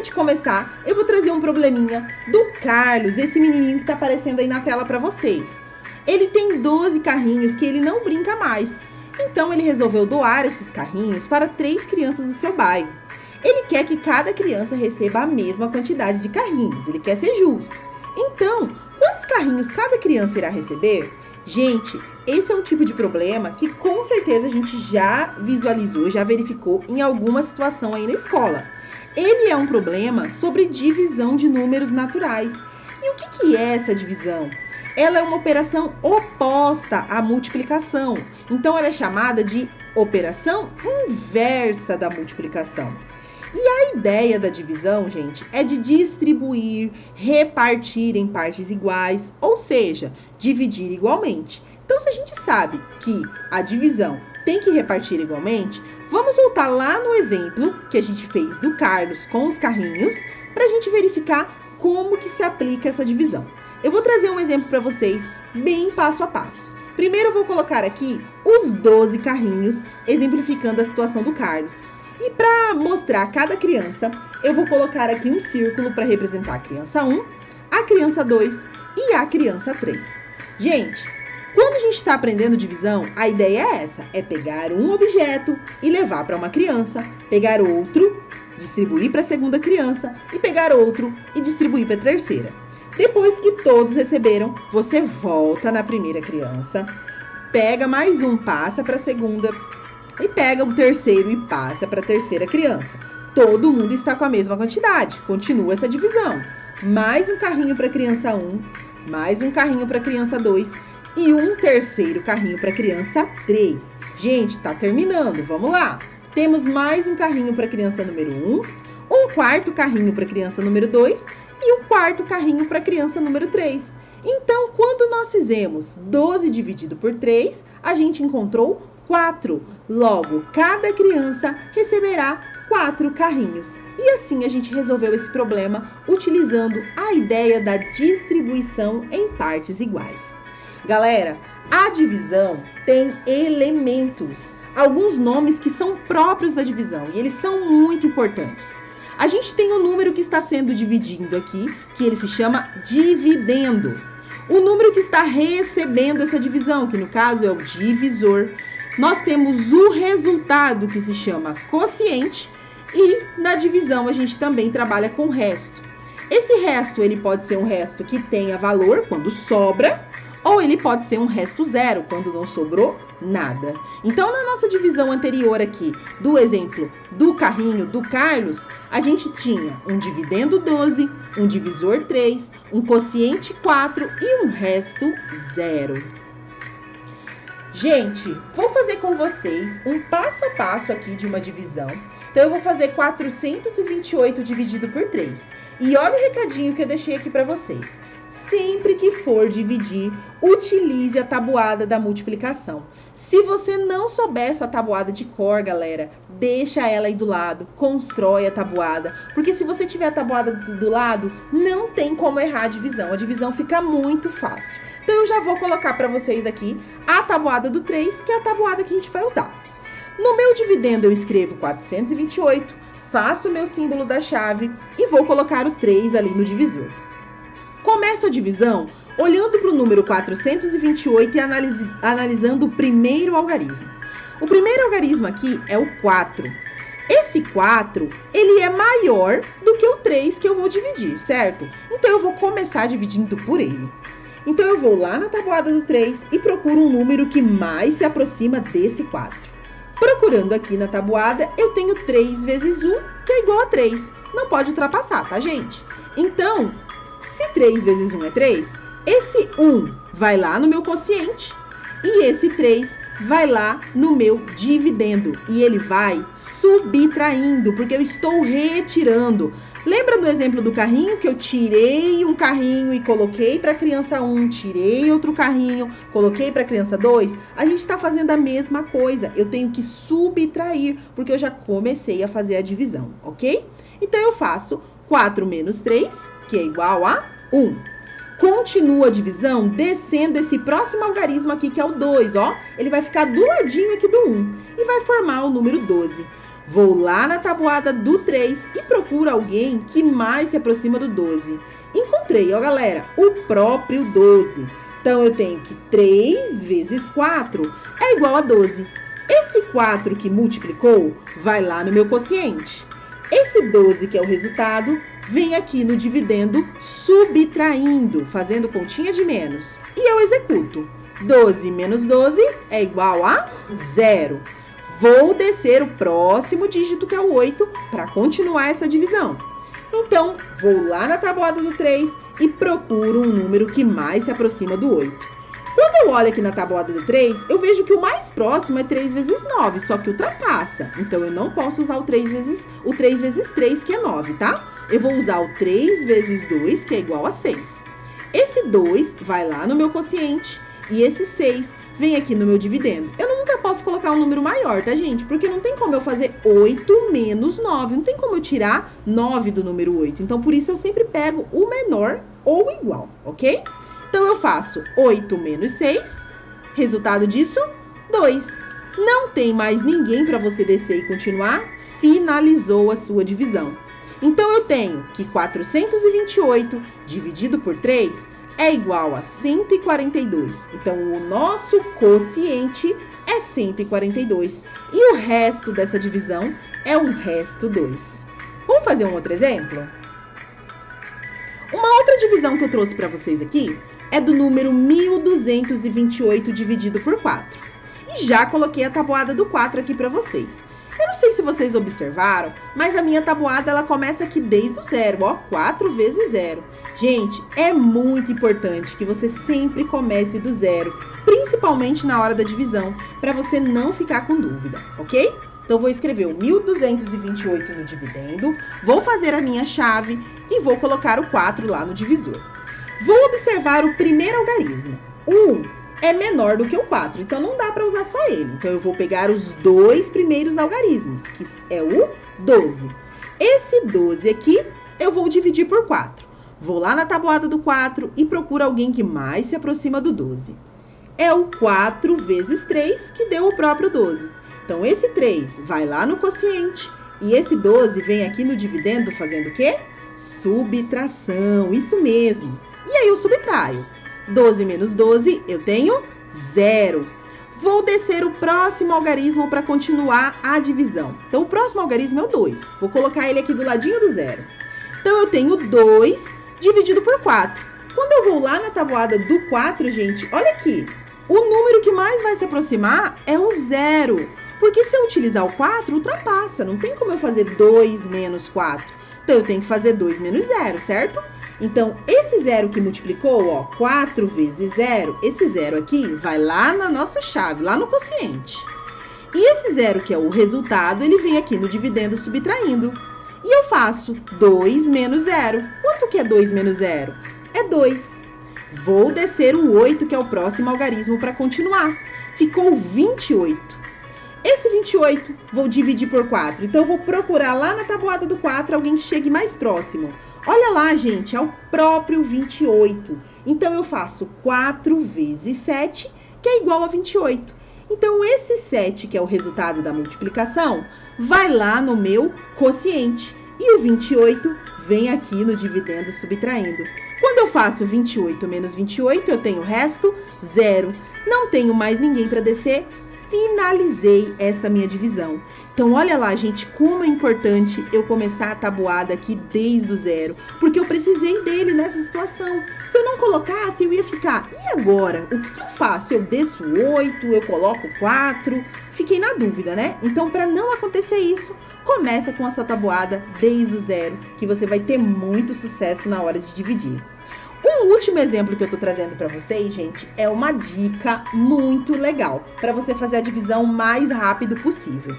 De começar, eu vou trazer um probleminha do Carlos, esse menininho que tá aparecendo aí na tela para vocês. Ele tem 12 carrinhos que ele não brinca mais. Então ele resolveu doar esses carrinhos para 3 crianças do seu bairro. Ele quer que cada criança receba a mesma quantidade de carrinhos, ele quer ser justo. Então, quantos carrinhos cada criança irá receber? Gente, esse é um tipo de problema que com certeza a gente já visualizou, já verificou em alguma situação aí na escola. Ele é um problema sobre divisão de números naturais. E o que é essa divisão? Ela é uma operação oposta à multiplicação. Então, ela é chamada de operação inversa da multiplicação. E a ideia da divisão, gente, é de distribuir, repartir em partes iguais, ou seja, dividir igualmente. Então, se a gente sabe que a divisão tem que repartir igualmente, vamos voltar lá no exemplo que a gente fez do Carlos com os carrinhos, para a gente verificar como que se aplica essa divisão. Eu vou trazer um exemplo para vocês, bem passo a passo. Primeiro eu vou colocar aqui os 12 carrinhos, exemplificando a situação do Carlos. E para mostrar cada criança, eu vou colocar aqui um círculo para representar a criança 1, a criança 2 e a criança 3. Gente, quando a gente está aprendendo divisão, a ideia é essa, é pegar um objeto e levar para uma criança, pegar outro, distribuir para a segunda criança e pegar outro e distribuir para a terceira. Depois que todos receberam, você volta na primeira criança, pega mais um, passa para a segunda e pega o terceiro e passa para a terceira criança. Todo mundo está com a mesma quantidade, continua essa divisão. Mais um carrinho para a criança 1, mais um carrinho para a criança 2 e um terceiro carrinho para a criança 3. Gente, tá terminando, vamos lá. Temos mais um carrinho para a criança número 1, um quarto carrinho para a criança número 2 e um quarto carrinho para a criança número 3. Então, quando nós fizemos 12 dividido por 3, a gente encontrou 4. Logo, cada criança receberá 4 carrinhos. E assim a gente resolveu esse problema utilizando a ideia da distribuição em partes iguais. Galera, a divisão tem elementos, alguns nomes que são próprios da divisão e eles são muito importantes. A gente tem o número que está sendo dividido aqui, que ele se chama dividendo. O número que está recebendo essa divisão, que no caso é o divisor. Nós temos o resultado, que se chama quociente, e na divisão a gente também trabalha com resto. Esse resto, ele pode ser um resto que tenha valor quando sobra, ou ele pode ser um resto zero, quando não sobrou nada. Então, na nossa divisão anterior aqui, do exemplo do carrinho do Carlos, a gente tinha um dividendo 12, um divisor 3, um quociente 4 e um resto zero. Gente, vou fazer com vocês um passo a passo aqui de uma divisão. Então, eu vou fazer 428 dividido por 3. E olha o recadinho que eu deixei aqui para vocês. Sempre que for dividir, utilize a tabuada da multiplicação. Se você não souber essa tabuada de cor, galera, deixa ela aí do lado, constrói a tabuada. Porque se você tiver a tabuada do lado, não tem como errar a divisão. A divisão fica muito fácil. Então, eu já vou colocar para vocês aqui a tabuada do 3, que é a tabuada que a gente vai usar. No meu dividendo, eu escrevo 428, faço o meu símbolo da chave e vou colocar o 3 ali no divisor. Começo a divisão olhando para o número 428 e analisando o primeiro algarismo. O primeiro algarismo aqui é o 4. Esse 4, ele é maior do que o 3 que eu vou dividir, certo? Então, eu vou começar dividindo por ele. Então, eu vou lá na tabuada do 3 e procuro um número que mais se aproxima desse 4. Procurando aqui na tabuada, eu tenho 3 vezes 1, que é igual a 3. Não pode ultrapassar, tá, gente? Então, se 3 vezes 1 é 3, esse 1 vai lá no meu quociente e esse 3 vai lá no meu dividendo. E ele vai subtraindo, porque eu estou retirando. Lembra do exemplo do carrinho, que eu tirei um carrinho e coloquei para a criança 1, tirei outro carrinho, coloquei para a criança 2? A gente está fazendo a mesma coisa. Eu tenho que subtrair, porque eu já comecei a fazer a divisão, ok? Então, eu faço 4 menos 3, que é igual a 1. Continua a divisão descendo esse próximo algarismo aqui, que é o 2, ó. Ele vai ficar do ladinho aqui do 1 e vai formar o número 12. Vou lá na tabuada do 3 e procuro alguém que mais se aproxima do 12. Encontrei, ó galera, o próprio 12. Então, eu tenho que 3 vezes 4 é igual a 12. Esse 4 que multiplicou vai lá no meu quociente. Esse 12, que é o resultado, vem aqui no dividendo subtraindo, fazendo continha de menos. E eu executo. 12 menos 12 é igual a 0. Vou descer o próximo dígito, que é o 8, para continuar essa divisão. Então, vou lá na tabuada do 3 e procuro um número que mais se aproxima do 8. Quando eu olho aqui na tabuada do 3, eu vejo que o mais próximo é 3 vezes 9, só que ultrapassa. Então, eu não posso usar o 3 vezes 3, que é 9, tá? Eu vou usar o 3 vezes 2, que é igual a 6. Esse 2 vai lá no meu quociente e esse 6 vem aqui no meu dividendo. Eu nunca posso colocar um número maior, tá, gente? Porque não tem como eu fazer 8 menos 9. Não tem como eu tirar 9 do número 8. Então, por isso, eu sempre pego o menor ou o igual, ok? Então, eu faço 8 menos 6. Resultado disso, 2. Não tem mais ninguém para você descer e continuar. Finalizou a sua divisão. Então, eu tenho que 428 dividido por 3 é igual a 142. Então, o nosso quociente é 142. E o resto dessa divisão é o resto 2. Vamos fazer um outro exemplo? Uma outra divisão que eu trouxe para vocês aqui é do número 1228 dividido por 4. E já coloquei a tabuada do 4 aqui para vocês. Eu não sei se vocês observaram, mas a minha tabuada ela começa aqui desde o zero, ó, 4 vezes 0. Gente, é muito importante que você sempre comece do zero, principalmente na hora da divisão, para você não ficar com dúvida, ok? Então, vou escrever o 1228 no dividendo, vou fazer a minha chave e vou colocar o 4 lá no divisor. Vou observar o primeiro algarismo. 1 é menor do que o 4, então não dá para usar só ele. Então, eu vou pegar os dois primeiros algarismos, que é o 12. Esse 12 aqui, eu vou dividir por 4. Vou lá na tabuada do 4 e procuro alguém que mais se aproxima do 12. É o 4 vezes 3 que deu o próprio 12. Então, esse 3 vai lá no quociente e esse 12 vem aqui no dividendo fazendo o quê? Subtração, isso mesmo. E aí, eu subtraio. 12 menos 12, eu tenho 0. Vou descer o próximo algarismo para continuar a divisão. Então, o próximo algarismo é o 2. Vou colocar ele aqui do ladinho do 0. Então, eu tenho 2 dividido por 4. Quando eu vou lá na tabuada do 4, gente, olha aqui. O número que mais vai se aproximar é o 0. Porque se eu utilizar o 4, ultrapassa. Não tem como eu fazer 2 menos 4. Então, eu tenho que fazer 2 menos 0, certo? Então, esse 0 que multiplicou, ó, 4 vezes 0, esse 0 aqui vai lá na nossa chave, lá no quociente. E esse 0 que é o resultado, ele vem aqui no dividendo subtraindo. E eu faço 2 menos 0. Quanto que é 2 menos 0? É 2. Vou descer o 8, que é o próximo algarismo, para continuar. Ficou 28. Esse 28, vou dividir por 4. Então, eu vou procurar lá na tabuada do 4 alguém que chegue mais próximo. Olha lá, gente, é o próprio 28. Então, eu faço 4 vezes 7, que é igual a 28. Então, esse 7, que é o resultado da multiplicação, vai lá no meu quociente. E o 28 vem aqui no dividendo subtraindo. Quando eu faço 28 menos 28, eu tenho o resto 0. Não tenho mais ninguém para descer. Finalizei essa minha divisão. Então, olha lá, gente, como é importante eu começar a tabuada aqui desde o 0, porque eu precisei dele nessa situação. Se eu não colocasse, eu ia ficar, e agora? O que eu faço? Eu desço 8, eu coloco 4? Fiquei na dúvida, né? Então, para não acontecer isso, começa com essa tabuada desde o 0, que você vai ter muito sucesso na hora de dividir. Um último exemplo que eu tô trazendo para vocês, gente, é uma dica muito legal para você fazer a divisão mais rápido possível.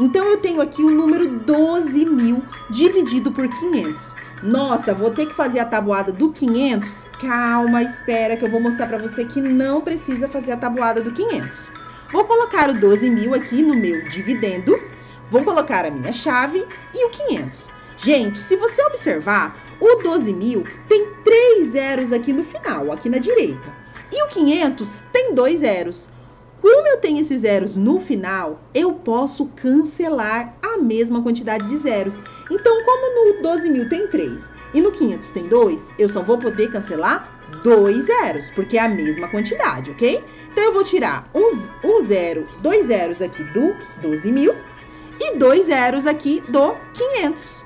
Então, eu tenho aqui o número 12.000 dividido por 500. Nossa, vou ter que fazer a tabuada do 500? Calma, espera que eu vou mostrar para você que não precisa fazer a tabuada do 500. Vou colocar o 12.000 aqui no meu dividendo, vou colocar a minha chave e o 500. Gente, se você observar, o 12.000 tem 3 zeros aqui no final, aqui na direita. E o 500 tem 2 zeros. Como eu tenho esses zeros no final, eu posso cancelar a mesma quantidade de zeros. Então, como no 12.000 tem 3 e no 500 tem 2, eu só vou poder cancelar 2 zeros, porque é a mesma quantidade, ok? Então, eu vou tirar dois zeros aqui do 12.000 e 2 zeros aqui do 500.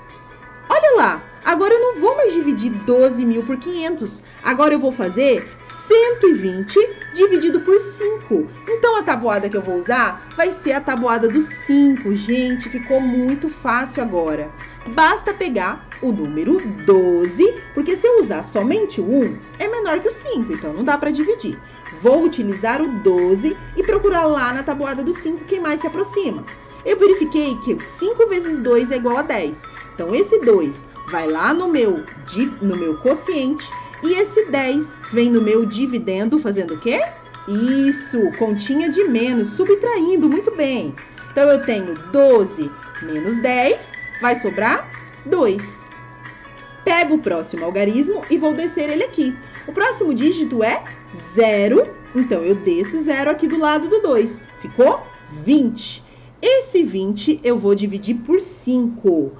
Olha lá, agora eu não vou mais dividir 12.000 por 500. Agora eu vou fazer 120 dividido por 5. Então, a tabuada que eu vou usar vai ser a tabuada do 5. Gente, ficou muito fácil agora. Basta pegar o número 12, porque se eu usar somente o 1, é menor que o 5, então não dá para dividir. Vou utilizar o 12 e procurar lá na tabuada do 5 quem mais se aproxima. Eu verifiquei que o 5 vezes 2 é igual a 10. Então, esse 2 vai lá no meu quociente e esse 10 vem no meu dividendo, fazendo o quê? Isso, continha de menos, subtraindo, muito bem. Então, eu tenho 12 menos 10, vai sobrar 2. Pego o próximo algarismo e vou descer ele aqui. O próximo dígito é 0, então eu desço 0 aqui do lado do 2. Ficou 20. Esse 20 eu vou dividir por 5.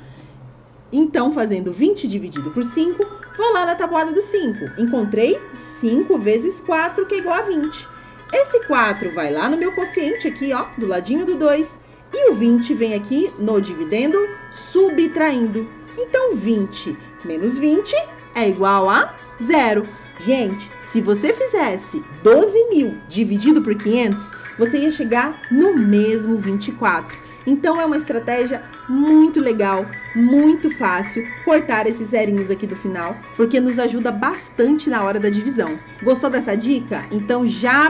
Então, fazendo 20 dividido por 5, vou lá na tabuada do 5. Encontrei 5 vezes 4, que é igual a 20. Esse 4 vai lá no meu quociente aqui, ó, do ladinho do 2. E o 20 vem aqui no dividendo, subtraindo. Então, 20 menos 20 é igual a 0. Gente, se você fizesse 12.000 dividido por 500, você ia chegar no mesmo 24. Então, é uma estratégia muito legal, muito fácil, cortar esses zerinhos aqui do final, porque nos ajuda bastante na hora da divisão. Gostou dessa dica? Então, já